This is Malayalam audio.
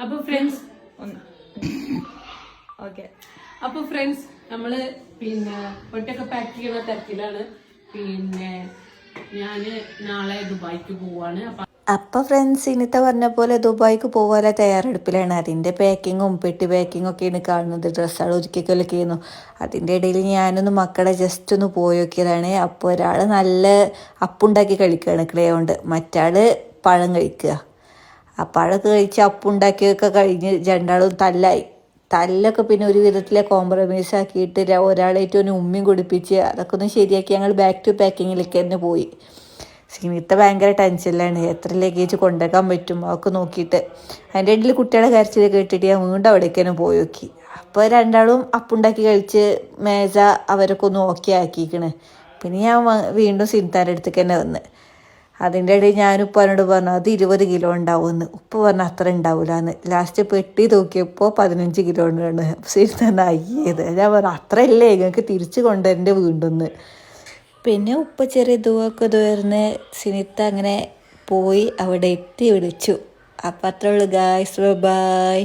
അപ്പൊ ഫ്രണ്ട്സ് ഓക്കെ, അപ്പൊ ഫ്രണ്ട്സ് നമ്മള് പിന്നെ പൊട്ടൊക്കെ പാക്ക് ചെയ്യുന്ന തിരക്കിലാണ്. പിന്നെ ഞാന് നാളെ ദുബായിക്ക് പോവാണ്. അപ്പോൾ ഫ്രണ്ട്സ് ഇന്നത്തെ പറഞ്ഞ പോലെ ദുബായിക്ക് പോകാനുള്ള തയ്യാറെടുപ്പിലാണ്. അതിൻ്റെ പാക്കിങ്ങും പെട്ടി പാക്കിങ്ങും ഒക്കെയാണ് കാണുന്നത്. ഡ്രസ്സുകൾ ഒരുക്കിക്കൊല്ലൊക്കെ ചെയ്യുന്നു. അതിൻ്റെ ഇടയിൽ ഞാനൊന്ന് മക്കളെ ജസ്റ്റ് ഒന്ന് പോയി നോക്കിയതാണ്. അപ്പോൾ ഒരാൾ നല്ല അപ്പുണ്ടാക്കി കഴിക്കുകയാണ് ക്ലേ കൊണ്ട്, മറ്റാൾ പഴം കഴിക്കുക. ആ പഴമൊക്കെ കഴിച്ച് അപ്പുണ്ടാക്കിയൊക്കെ കഴിഞ്ഞ് രണ്ടാളും തല്ലൊക്കെ പിന്നെ ഒരു വിധത്തിലെ കോംപ്രമൈസ് ആക്കിയിട്ട് ഒരാളായിട്ട് ഒന്ന് ഉമ്മയും കുടിപ്പിച്ച് അതൊക്കെ ഒന്ന് ശരിയാക്കി ഞങ്ങൾ ബാക്ക് ടു പാക്കിങ്ങിലേക്ക് തന്നെ പോയി. സിനിമത്തെ ഭയങ്കര ടെൻഷനിലാണ്, എത്ര ലഗേജ് കൊണ്ടുവയ്ക്കാൻ പറ്റും അതൊക്കെ നോക്കിയിട്ട്. അതിൻ്റെ ഇടയിൽ കുട്ടികളെ കരച്ചിൽ കേട്ടിട്ട് ഞാൻ വീണ്ടും അവിടേക്ക് തന്നെ പോയി നോക്കി. അപ്പോൾ രണ്ടാളും അപ്പുണ്ടാക്കി കഴിച്ച് മേജ അവരൊക്കെ ഒന്ന് ഓക്കെ ആക്കിയിരിക്കണ്. പിന്നെ ഞാൻ വീണ്ടും സിൻതാൻ്റെ അടുത്തേക്ക് തന്നെ വന്ന്. അതിൻ്റെ ഇടയിൽ ഞാനുപ്പാനോട് പറഞ്ഞു അത് 20 കിലോ ഉണ്ടാവുമെന്ന്. ഉപ്പ പറഞ്ഞു അത്ര ഉണ്ടാവില്ല. ലാസ്റ്റ് പെട്ടി തൂക്കിയപ്പോൾ 15 കിലോ ഉണ്ടാണ്. സിൻതാൻ അയ്യത്. ഞാൻ പറഞ്ഞു അത്രയല്ലേ നിങ്ങൾക്ക് തിരിച്ച് കൊണ്ടുവരേണ്ട വീണ്ടും. പിന്നെ ഉപ്പ ചെറിയ ദുവൊക്കെ തുറന്ന് സിനിത്ത അങ്ങനെ പോയി അവിടെ എത്തി വിളിച്ചു. അപ്പം അത്രേ ഉള്ളൂ ഗായ്സ്, ബൈ.